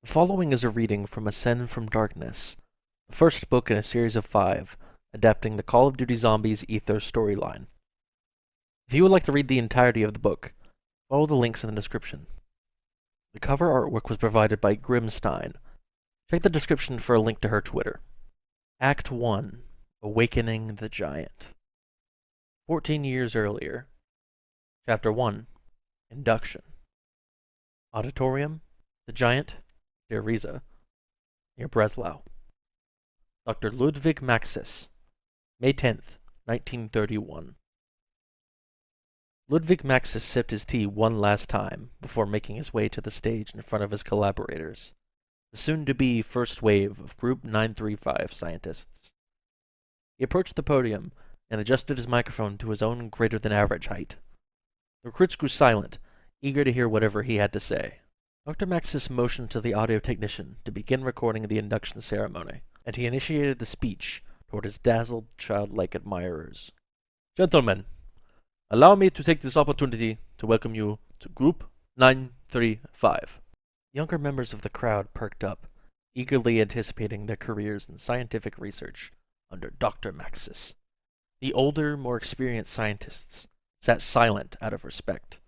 The following is a reading from Ascend from Darkness, the first book in a series of 5, adapting the Call of Duty Zombies Ethos storyline. If you would like to read the entirety of the book, follow the links in the description. The cover artwork was provided by Grimstein. Check the description for a link to her Twitter. Act 1, Awakening the Giant. 14 years earlier. Chapter 1, Induction. Auditorium, the Giant, Riza, near Breslau. Dr. Ludwig Maxis, May 10th, 1931. Ludwig Maxis sipped his tea one last time before making his way to the stage in front of his collaborators, the soon-to-be first wave of Group 935 scientists. He approached the podium and adjusted his microphone to his own greater-than-average height. The recruits grew silent, eager to hear whatever he had to say. Dr. Maxis motioned to the audio technician to begin recording the induction ceremony, and he initiated the speech toward his dazzled, childlike admirers. Gentlemen, allow me to take this opportunity to welcome you to Group 935. Younger members of the crowd perked up, eagerly anticipating their careers in scientific research under Dr. Maxis. The older, more experienced scientists sat silent out of respect,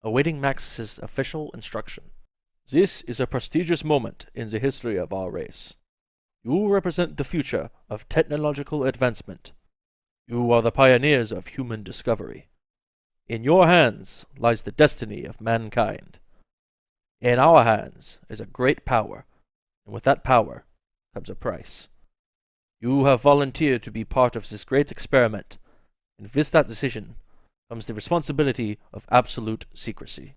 awaiting Maxis's official instruction. This is a prestigious moment in the history of our race. You represent the future of technological advancement. You are the pioneers of human discovery. In your hands lies the destiny of mankind. In our hands is a great power, and with that power comes a price. You have volunteered to be part of this great experiment, and with that decision comes the responsibility of absolute secrecy.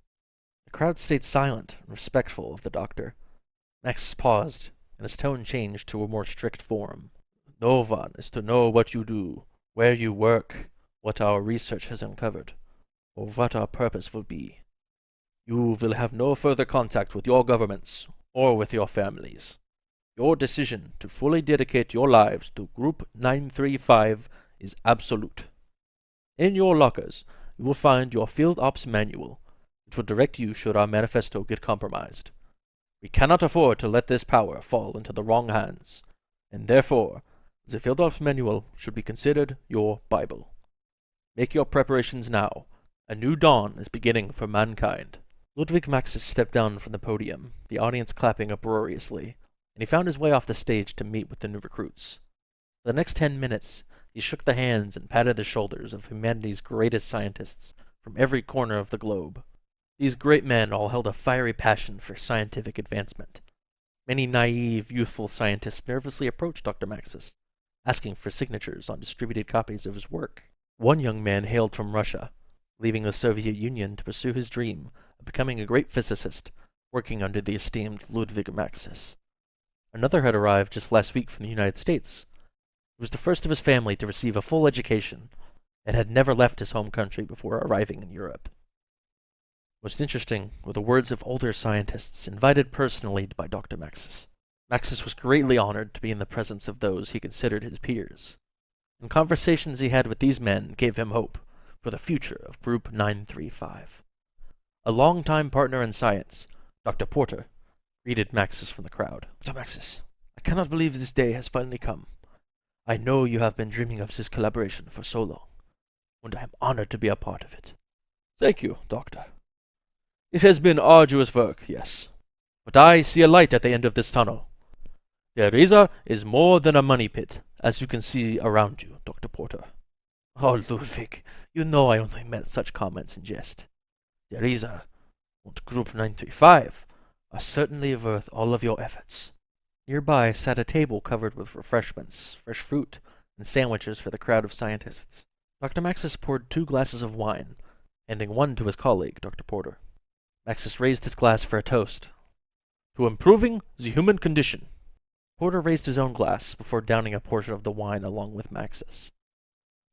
The crowd stayed silent and respectful of the doctor. Maxis paused, and his tone changed to a more strict form. No one is to know what you do, where you work, what our research has uncovered, or what our purpose will be. You will have no further contact with your governments or with your families. Your decision to fully dedicate your lives to Group 935 is absolute. In your lockers, you will find your Field Ops Manual, which will direct you should our manifesto get compromised. We cannot afford to let this power fall into the wrong hands, and therefore the Field Ops Manual should be considered your Bible. Make your preparations now. A new dawn is beginning for mankind. Ludwig Maxis stepped down from the podium, the audience clapping uproariously, and he found his way off the stage to meet with the new recruits. For the next 10 minutes, he shook the hands and patted the shoulders of humanity's greatest scientists from every corner of the globe. These great men all held a fiery passion for scientific advancement. Many naive, youthful scientists nervously approached Dr. Maxis, asking for signatures on distributed copies of his work. One young man hailed from Russia, leaving the Soviet Union to pursue his dream of becoming a great physicist, working under the esteemed Ludwig Maxis. Another had arrived just last week from the United States. He was the first of his family to receive a full education, and had never left his home country before arriving in Europe. Most interesting were the words of older scientists invited personally by Dr. Maxis. Maxis was greatly honored to be in the presence of those he considered his peers, and conversations he had with these men gave him hope for the future of Group 935. A longtime partner in science, Dr. Porter, greeted Maxis from the crowd. Dr. Maxis, I cannot believe this day has finally come. I know you have been dreaming of this collaboration for so long, and I am honored to be a part of it. Thank you, Doctor. It has been arduous work, yes, but I see a light at the end of this tunnel. The Riza is more than a money pit, as you can see around you, Dr. Porter. Oh, Ludwig, you know I only meant such comments in jest. The Riza and Group 935 are certainly worth all of your efforts. Nearby sat a table covered with refreshments, fresh fruit, and sandwiches for the crowd of scientists. Dr. Maxis poured 2 glasses of wine, handing one to his colleague, Dr. Porter. Maxis raised his glass for a toast. To improving the human condition. Porter raised his own glass before downing a portion of the wine along with Maxis.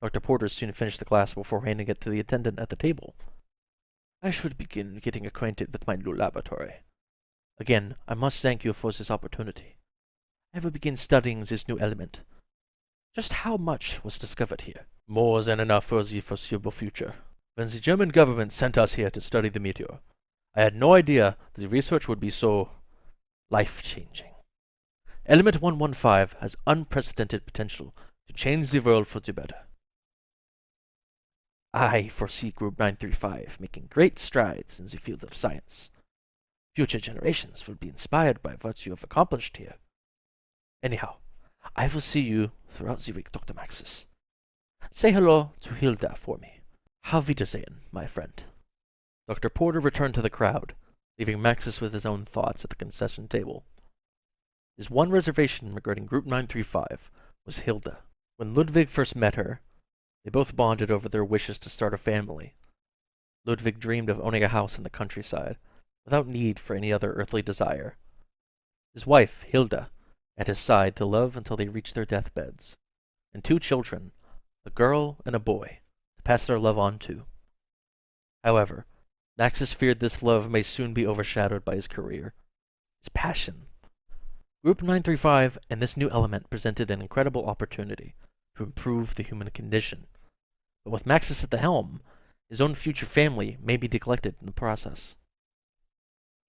Dr. Porter soon finished the glass before handing it to the attendant at the table. I should begin getting acquainted with my new laboratory. Again, I must thank you for this opportunity. I will begin studying this new element. Just how much was discovered here? More than enough for the foreseeable future. When the German government sent us here to study the meteor, I had no idea the research would be so life-changing. Element 115 has unprecedented potential to change the world for the better. I foresee Group 935 making great strides in the field of science. Future generations will be inspired by what you have accomplished here. Anyhow, I will see you throughout the week, Dr. Maxis. Say hello to Hilda for me. Auf Wiedersehen, my friend. Dr. Porter returned to the crowd, leaving Maxis with his own thoughts at the concession table. His one reservation regarding Group 935 was Hilda. When Ludwig first met her, they both bonded over their wishes to start a family. Ludwig dreamed of owning a house in the countryside, without need for any other earthly desire. His wife, Hilda, at his side to love until they reached their deathbeds, and 2 children, a girl and a boy, to pass their love on to. However, Maxis feared this love may soon be overshadowed by his career, his passion. Group 935 and this new element presented an incredible opportunity to improve the human condition. But with Maxis at the helm, his own future family may be neglected in the process.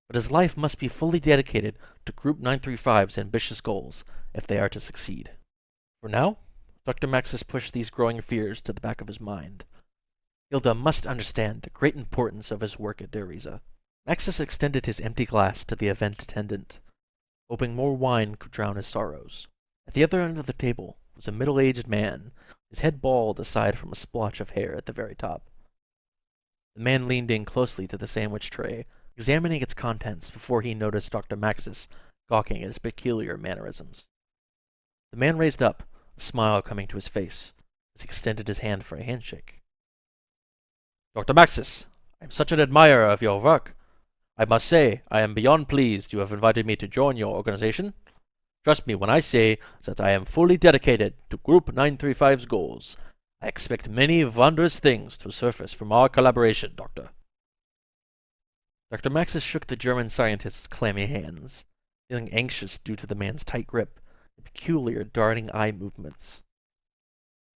But his life must be fully dedicated to Group 935's ambitious goals if they are to succeed. For now, Dr. Maxis pushed these growing fears to the back of his mind. Hilda must understand the great importance of his work at Dereza. Maxis extended his empty glass to the event attendant, hoping more wine could drown his sorrows. At the other end of the table was a middle-aged man, his head bald aside from a splotch of hair at the very top. The man leaned in closely to the sandwich tray, examining its contents before he noticed Dr. Maxis gawking at his peculiar mannerisms. The man raised up, a smile coming to his face, as he extended his hand for a handshake. Dr. Maxis, I am such an admirer of your work. I must say, I am beyond pleased you have invited me to join your organization. Trust me when I say that I am fully dedicated to Group 935's goals. I expect many wondrous things to surface from our collaboration, Doctor. Dr. Maxis shook the German scientist's clammy hands, feeling anxious due to the man's tight grip and peculiar darting eye movements.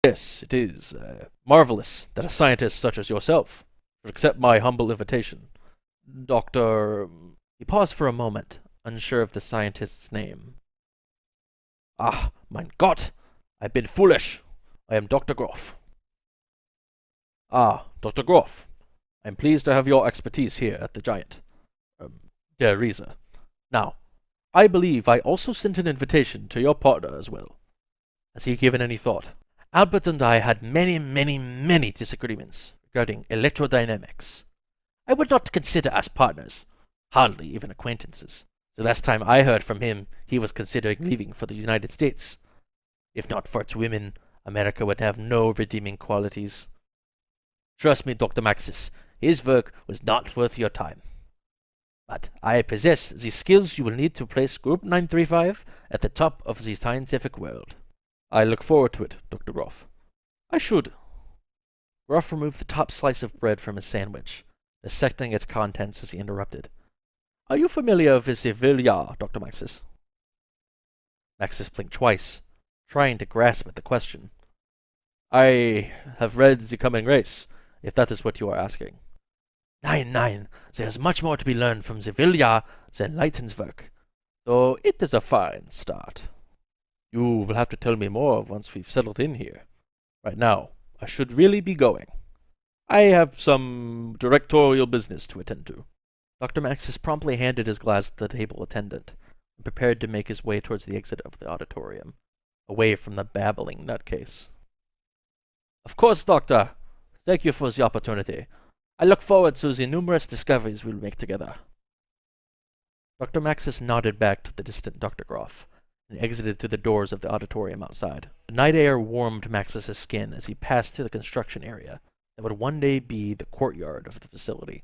Yes, it is marvelous that a scientist such as yourself should accept my humble invitation. Dr. He paused for a moment, unsure of the scientist's name. Ah, mein Gott! I've been foolish. I am Dr. Groff. Ah, Dr. Groff. I am pleased to have your expertise here at the giant. Dereza. Now, I believe I also sent an invitation to your partner as well. Has he given any thought? Albert and I had many disagreements regarding electrodynamics. I would not consider us partners, hardly even acquaintances. The last time I heard from him, he was considering leaving for the United States. If not for its women, America would have no redeeming qualities. Trust me, Dr. Maxis, his work was not worth your time. But I possess the skills you will need to place Group 935 at the top of the scientific world. I look forward to it, Dr. Groff. I should. Groff removed the top slice of bread from his sandwich, dissecting its contents as he interrupted. Are you familiar with the Vilja, Dr. Maxis? Maxis blinked twice, trying to grasp at the question. I have read The Coming Race, if that is what you are asking. Nein, there is much more to be learned from the Vilja than Leighton's work, though it is a fine start. You will have to tell me more once we've settled in here. Right now, I should really be going. I have some directorial business to attend to. Dr. Maxis promptly handed his glass to the table attendant and prepared to make his way towards the exit of the auditorium, away from the babbling nutcase. Of course, Doctor. Thank you for the opportunity. I look forward to the numerous discoveries we'll make together. Dr. Maxis nodded back to the distant Dr. Groff and exited through the doors of the auditorium outside. The night air warmed Maxis's skin as he passed through the construction area that would one day be the courtyard of the facility.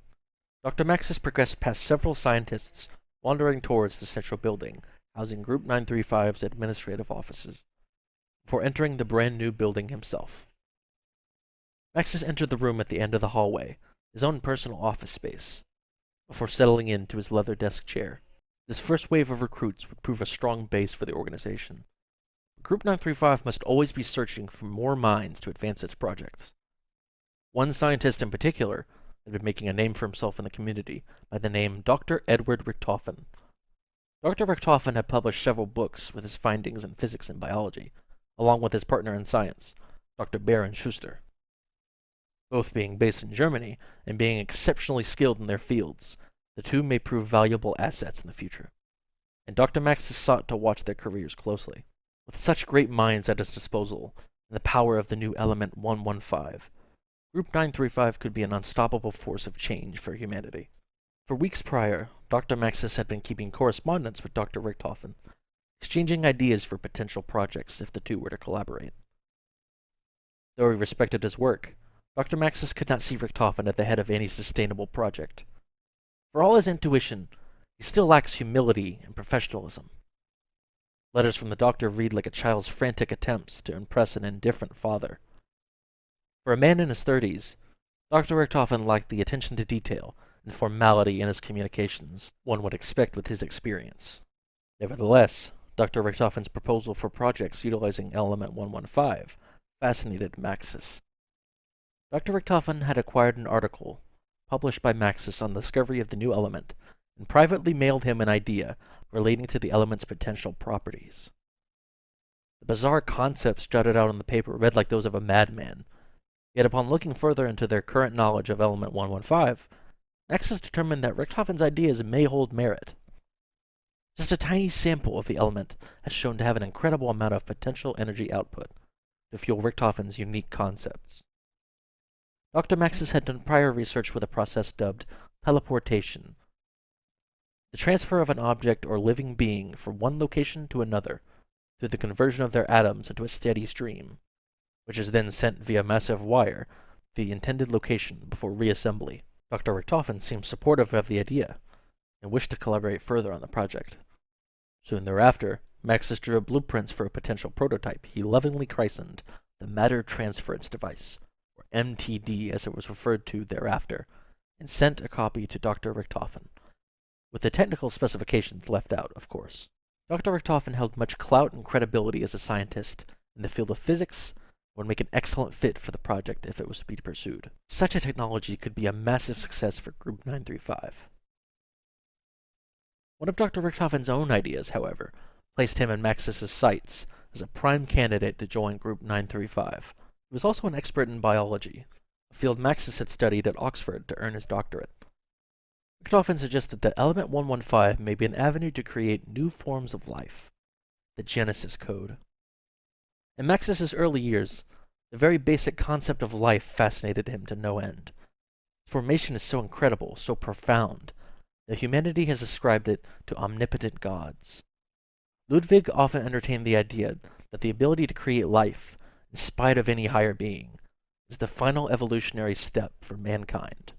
Dr. Maxis progressed past several scientists wandering towards the central building, housing Group 935's administrative offices, before entering the brand-new building himself. Maxis entered the room at the end of the hallway, his own personal office space, before settling into his leather desk chair. This first wave of recruits would prove a strong base for the organization. Group 935 must always be searching for more minds to advance its projects. One scientist in particular had been making a name for himself in the community by the name Dr. Edward Richtofen. Dr. Richthofen had published several books with his findings in physics and biology, along with his partner in science, Dr. Baron Schuster. Both being based in Germany and being exceptionally skilled in their fields, the two may prove valuable assets in the future, and Dr. Maxis sought to watch their careers closely. With such great minds at his disposal and the power of the new element 115, Group 935 could be an unstoppable force of change for humanity. For weeks prior, Dr. Maxis had been keeping correspondence with Dr. Richthofen, exchanging ideas for potential projects if the two were to collaborate. Though he respected his work, Dr. Maxis could not see Richthofen at the head of any sustainable project. For all his intuition, he still lacks humility and professionalism. Letters from the doctor read like a child's frantic attempts to impress an indifferent father. For a man in his 30s, Dr. Richthofen lacked the attention to detail and formality in his communications one would expect with his experience. Nevertheless, Dr. Richthofen's proposal for projects utilizing element 115 fascinated Maxis. Dr. Richthofen had acquired an article published by Maxis on the discovery of the new element and privately mailed him an idea relating to the element's potential properties. The bizarre concepts jotted out on the paper read like those of a madman, yet upon looking further into their current knowledge of element 115, Maxis determined that Richthofen's ideas may hold merit. Just a tiny sample of the element has shown to have an incredible amount of potential energy output to fuel Richthofen's unique concepts. Dr. Maxis had done prior research with a process dubbed teleportation, the transfer of an object or living being from one location to another through the conversion of their atoms into a steady stream, which is then sent via massive wire to the intended location before reassembly. Dr. Richthofen seemed supportive of the idea and wished to collaborate further on the project. Soon thereafter, Maxis drew up blueprints for a potential prototype he lovingly christened the Matter Transference Device, or MTD as it was referred to thereafter, and sent a copy to Dr. Richthofen, with the technical specifications left out, of course. Dr. Richthofen held much clout and credibility as a scientist in the field of physics and would make an excellent fit for the project if it was to be pursued. Such a technology could be a massive success for Group 935. One of Dr. Richthofen's own ideas, however, placed him in Maxis' sights as a prime candidate to join Group 935. He was also an expert in biology, a field Maxis had studied at Oxford to earn his doctorate. Richthofen suggested that element 115 may be an avenue to create new forms of life, the Genesis Code. In Maxis' early years, the very basic concept of life fascinated him to no end. Its formation is so incredible, so profound, that humanity has ascribed it to omnipotent gods. Ludwig often entertained the idea that the ability to create life, in spite of any higher being, is the final evolutionary step for mankind.